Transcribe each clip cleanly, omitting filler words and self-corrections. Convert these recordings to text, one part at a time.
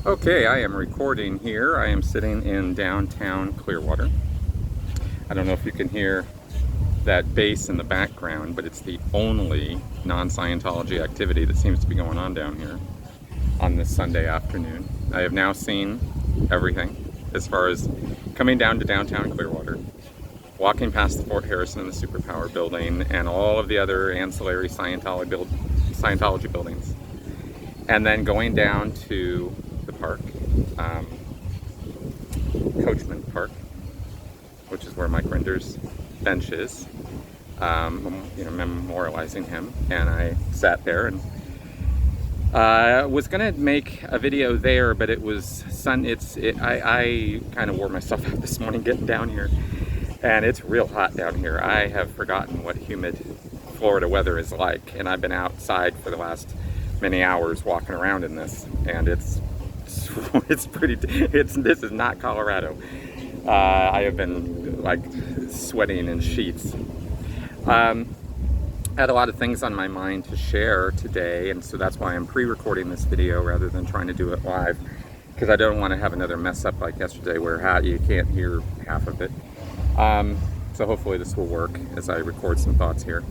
Okay, I am recording here. I am sitting in downtown Clearwater. I don't know if you can hear that bass in the background, but it's the only non-Scientology activity that seems to be going on down here on this Sunday afternoon. I have now seen everything as far as coming down to downtown Clearwater, walking past the Fort Harrison and the Superpower building and all of the other ancillary Scientology buildings, and then going down to the park, Coachman Park, which is where Mike Rinder's bench is, memorializing him. And I sat there and was gonna make a video there, but it was I kind of wore myself out this morning getting down here, and it's real hot down here. I have forgotten what humid Florida weather is like, and I've been outside for the last many hours walking around in this, and this is not Colorado. I have been like sweating in sheets. I had a lot of things on my mind to share today, and so that's why I'm pre-recording this video rather than trying to do it live, because I don't want to have another mess up like yesterday where you can't hear half of it. So hopefully this will work as I record some thoughts here.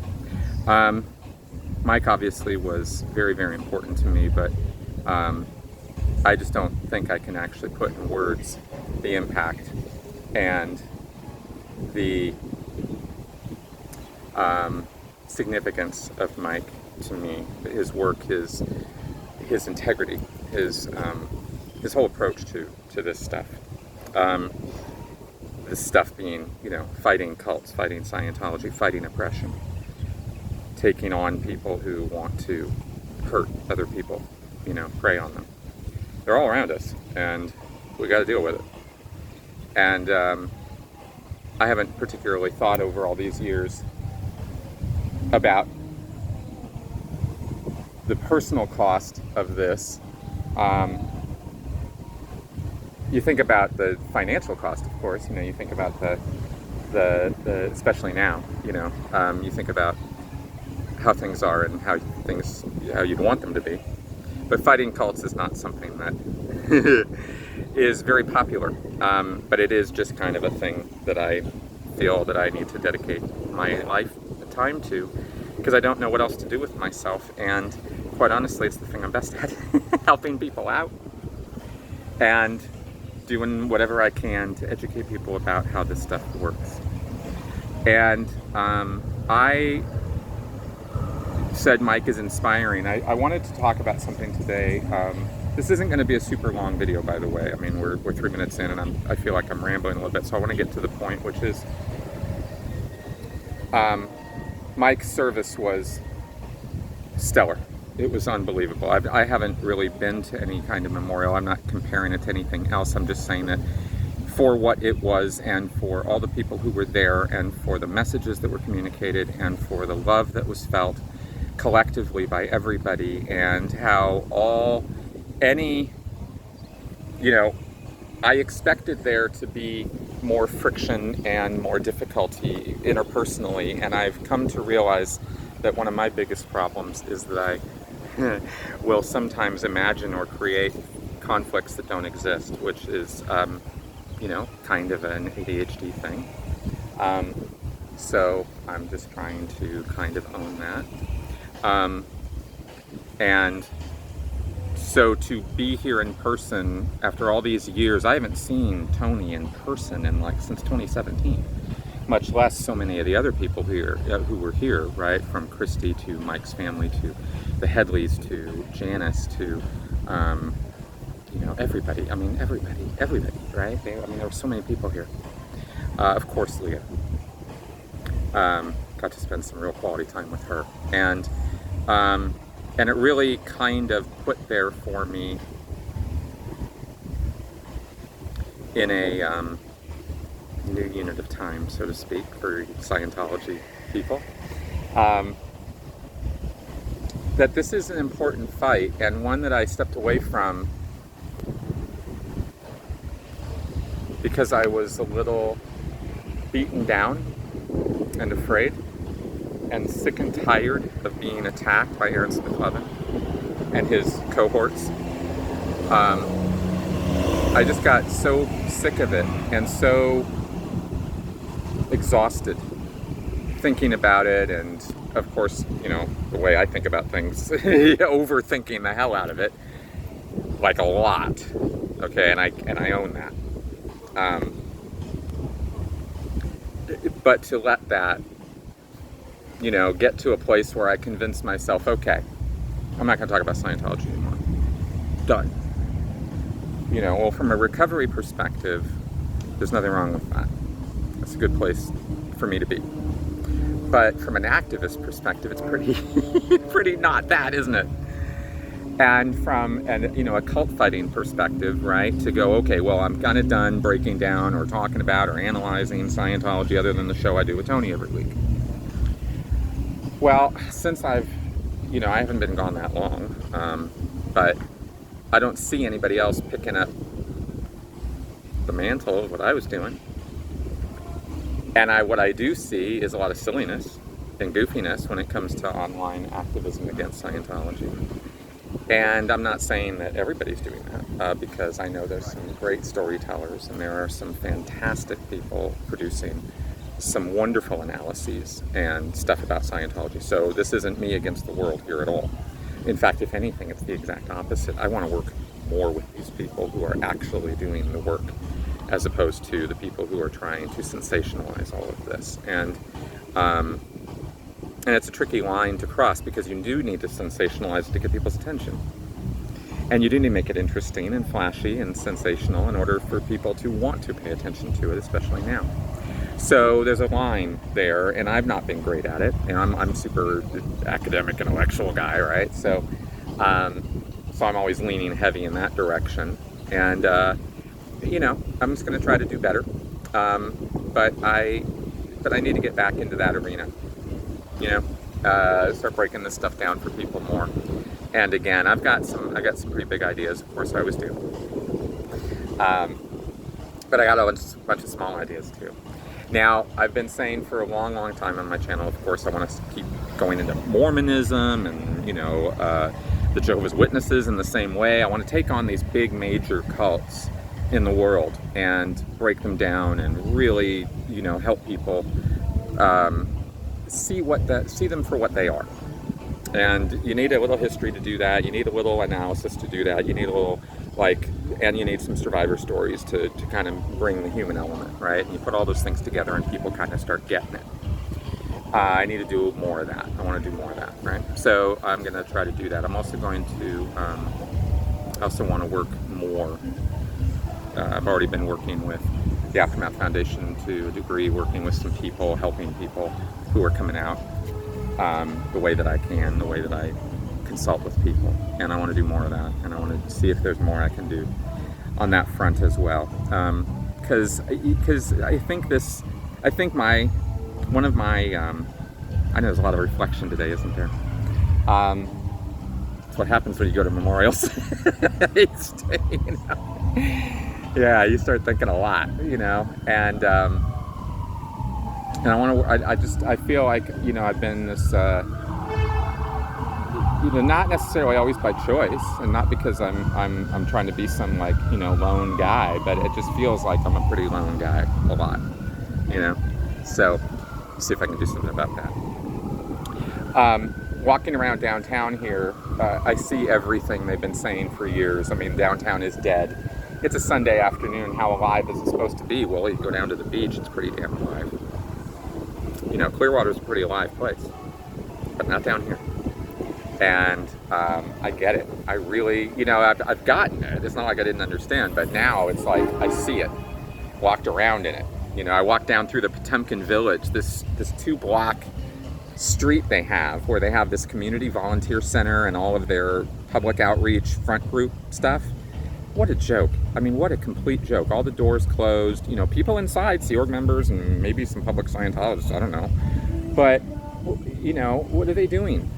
Mike obviously was very, very important to me, but I just don't think I can actually put in words the impact and the significance of Mike to me. His work, his integrity, his whole approach to this stuff. This stuff being, fighting cults, fighting Scientology, fighting oppression, taking on people who want to hurt other people, prey on them. They're all around us, and we got to deal with it. And I haven't particularly thought over all these years about the personal cost of this. You think about the financial cost, of course. You think about the especially now. You think about how things are and how you'd want them to be. But fighting cults is not something that is very popular, but it is just kind of a thing that I feel that I need to dedicate my life time to, because I don't know what else to do with myself, and quite honestly, it's the thing I'm best at, helping people out and doing whatever I can to educate people about how this stuff works. And I said Mike is inspiring. I wanted to talk about something today. This isn't going to be a super long video, by the way. I mean, we're 3 minutes in, and I feel like I'm rambling a little bit, so I want to get to the point, which is Mike's service was stellar. It was unbelievable. I haven't really been to any kind of memorial. I'm not comparing it to anything else. I'm just saying that for what it was, and for all the people who were there, and for the messages that were communicated, and for the love that was felt collectively by everybody, and how I expected there to be more friction and more difficulty interpersonally, and I've come to realize that one of my biggest problems is that I will sometimes imagine or create conflicts that don't exist, which is kind of an ADHD thing. So I'm just trying to kind of own that. And so to be here in person after all these years, I haven't seen Tony in person since 2017, much less so many of the other people here who were here, right? From Christy to Mike's family to the Headleys to Janice to everybody. I mean, everybody, right? There were so many people here. Of course, Leah. Got to spend some real quality time with her, and it really kind of put there for me in a new unit of time, so to speak, for Scientology people, that this is an important fight, and one that I stepped away from because I was a little beaten down and afraid and sick and tired of being attacked by Aaron Smith-Levin and his cohorts. I just got so sick of it and so exhausted thinking about it, and of course, you know, the way I think about things, overthinking the hell out of it, like a lot. Okay, and I own that. But to let that, you know, get to a place where I convince myself, okay, I'm not going to talk about Scientology anymore. Done. You know, well, from a recovery perspective, there's nothing wrong with that. That's a good place for me to be. But from an activist perspective, it's pretty not that, isn't it? And from you know, a cult fighting perspective, right, to go, okay, well, I'm kind of done breaking down or talking about or analyzing Scientology other than the show I do with Tony every week. Well, since you know, I haven't been gone that long, but I don't see anybody else picking up the mantle of what I was doing. And what I do see is a lot of silliness and goofiness when it comes to online activism against Scientology. And I'm not saying that everybody's doing that, because I know there's some great storytellers and there are some fantastic people producing some wonderful analyses and stuff about Scientology. So this isn't me against the world here at all. In fact, if anything, it's the exact opposite. I want to work more with these people who are actually doing the work, as opposed to the people who are trying to sensationalize all of this. And it's a tricky line to cross, because you do need to sensationalize it to get people's attention. And you do need to make it interesting and flashy and sensational in order for people to want to pay attention to it, especially now. So there's a line there, and I've not been great at it. And I'm super academic, intellectual guy, right? So I'm always leaning heavy in that direction. And you know, I'm just going to try to do better. But I need to get back into that arena. You know, start breaking this stuff down for people more. And again, I got some pretty big ideas. Of course, I always do. But I got a bunch of small ideas too. Now, I've been saying for a long, long time on my channel, of course, I want to keep going into Mormonism and, you know, the Jehovah's Witnesses in the same way. I want to take on these big major cults in the world and break them down and really, you know, help people see them for what they are. And you need a little history to do that. You need a little analysis to do that. You need a little, and you need some survivor stories to kind of bring the human element, right? And you put all those things together and people kind of start getting it. I need to do more of that. I want to do more of that, right? So I'm going to try to do that. I'm also going to, I also want to work more. I've already been working with the Aftermath Foundation to a degree, working with some people, helping people who are coming out the way that I can, the way that I consult with people. And I want to do more of that. And I want to see if there's more I can do on that front as well. Because I think one of my, I know there's a lot of reflection today, isn't there? It's what happens when you go to memorials. You know? Yeah, you start thinking a lot, you know, and I want to. I feel like, you know, I've been this, you know, not necessarily always by choice, and not because I'm trying to be some, like, you know, lone guy, but it just feels like I'm a pretty lone guy a lot, you know. So see if I can do something about that. Walking around downtown here, I see everything they've been saying for years. I mean, downtown is dead. It's a Sunday afternoon. How alive is it supposed to be? Well, you go down to the beach, it's pretty damn alive. You know, Clearwater is a pretty alive place, but not down here. And I get it. I really, you know, I've gotten it. It's not like I didn't understand, but now it's like I see it. Walked around in it. You know, I walked down through the Potemkin Village, this 2-block street they have, where they have this community volunteer center and all of their public outreach front group stuff. What a joke. I mean, what a complete joke. All the doors closed, you know, people inside, Sea Org members and maybe some public Scientologists, I don't know. But, you know, what are they doing?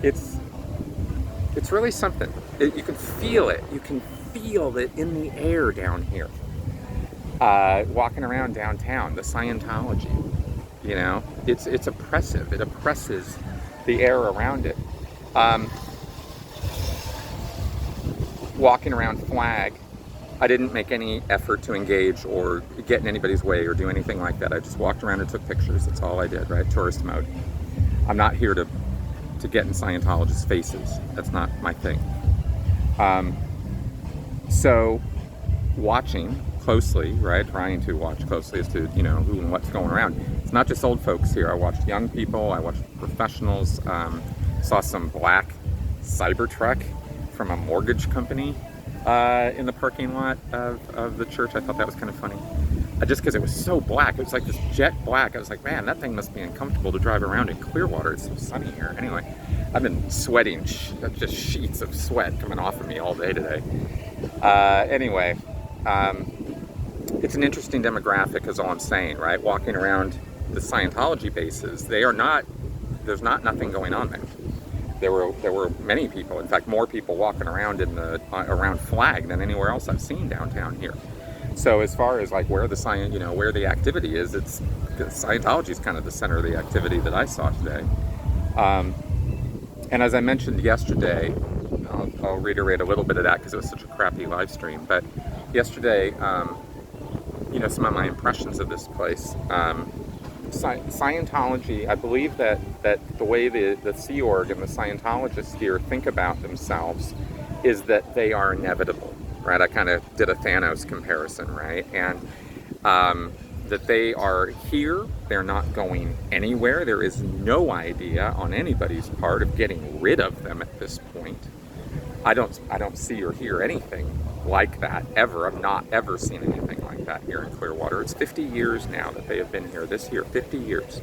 It's really something. You can feel it. You can feel it in the air down here. Walking around downtown, the Scientology, you know, it's oppressive. It oppresses the air around it. walking around Flag, I didn't make any effort to engage or get in anybody's way or do anything like that. I just walked around and took pictures. That's all I did, right? Tourist mode. I'm not here to get in Scientologists' faces. That's not my thing. So watching closely, right? Trying to watch closely as to, who and what's going around. It's not just old folks here. I watched young people. I watched professionals. Saw some black Cybertruck from a mortgage company in the parking lot of the church. I thought that was kind of funny. Just because it was so black. It was like this jet black. I was like, man, that thing must be uncomfortable to drive around in Clearwater. It's so sunny here. Anyway, I've been sweating, just sheets of sweat coming off of me all day today. Anyway, it's an interesting demographic is all I'm saying, right? Walking around the Scientology bases, there's nothing going on there. There were many people, in fact, more people walking around around Flag than anywhere else I've seen downtown here. So as far as like where the activity is, Scientology is kind of the center of the activity that I saw today. And as I mentioned yesterday, I'll reiterate a little bit of that because it was such a crappy live stream. But yesterday, some of my impressions of this place. Scientology, I believe that the way the Sea Org and the Scientologists here think about themselves is that they are inevitable, right? I kind of did a Thanos comparison, right? And that they are here, they're not going anywhere. There is no idea on anybody's part of getting rid of them at this point. I don't see or hear anything like that ever. I've not ever seen anything like that here in Clearwater. It's 50 years now that they have been here. This year, 50 years.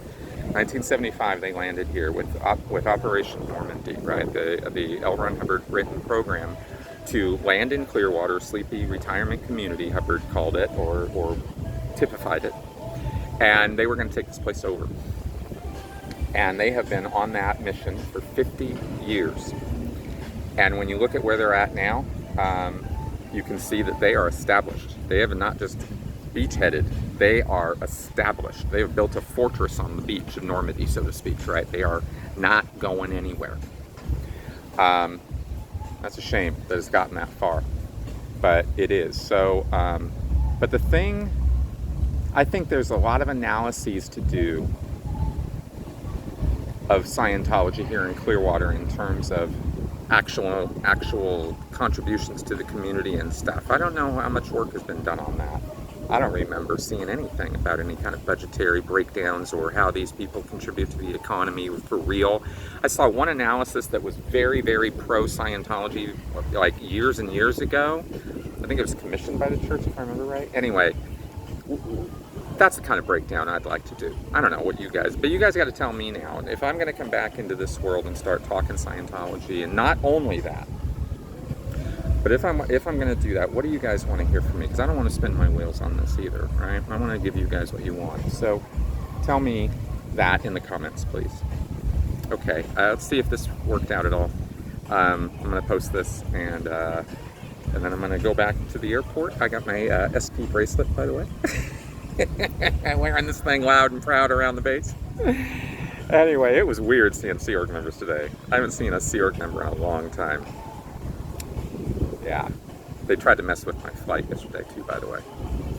1975, they landed here with Operation Normandy, right? The L. Ron Hubbard written program to land in Clearwater, sleepy retirement community, Hubbard called it, or typified it. And they were going to take this place over. And they have been on that mission for 50 years. And when you look at where they're at now, you can see that they are established. They have not just beachheaded, they are established. They have built a fortress on the beach of Normandy, so to speak, right? They are not going anywhere. That's a shame that it's gotten that far, but it is. So, but the thing, I think there's a lot of analyses to do of Scientology here in Clearwater in terms of actual contributions to the community and stuff. I don't know how much work has been done on that. I don't remember seeing anything about any kind of budgetary breakdowns or how these people contribute to the economy for real. I saw one analysis that was very, very pro-Scientology like years and years ago. I think it was commissioned by the church, if I remember right. Anyway, that's the kind of breakdown I'd like to do. I don't know what you guys, but you guys got to tell me now. If I'm going to come back into this world and start talking Scientology, and not only that, but if I'm going to do that, what do you guys want to hear from me? Because I don't want to spin my wheels on this either, right? I want to give you guys what you want. So tell me that in the comments, please. Okay, let's see if this worked out at all. I'm going to post this, and then I'm going to go back to the airport. I got my SP bracelet, by the way. Wearing this thing loud and proud around the base. Anyway, it was weird seeing Sea Org members today. I haven't seen a Sea Org member in a long time. Yeah, they tried to mess with my flight yesterday too, by the way.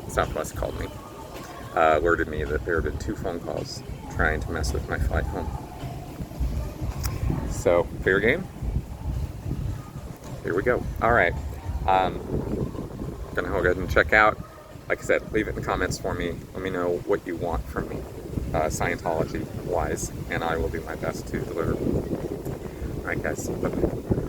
Southwest called me, alerted me that there had been 2 phone calls trying to mess with my flight home. So, fair game? Here we go. All right. Gonna go ahead and check out. Like I said, leave it in the comments for me. Let me know what you want from me, Scientology-wise, and I will do my best to deliver. All right, guys. Bye-bye.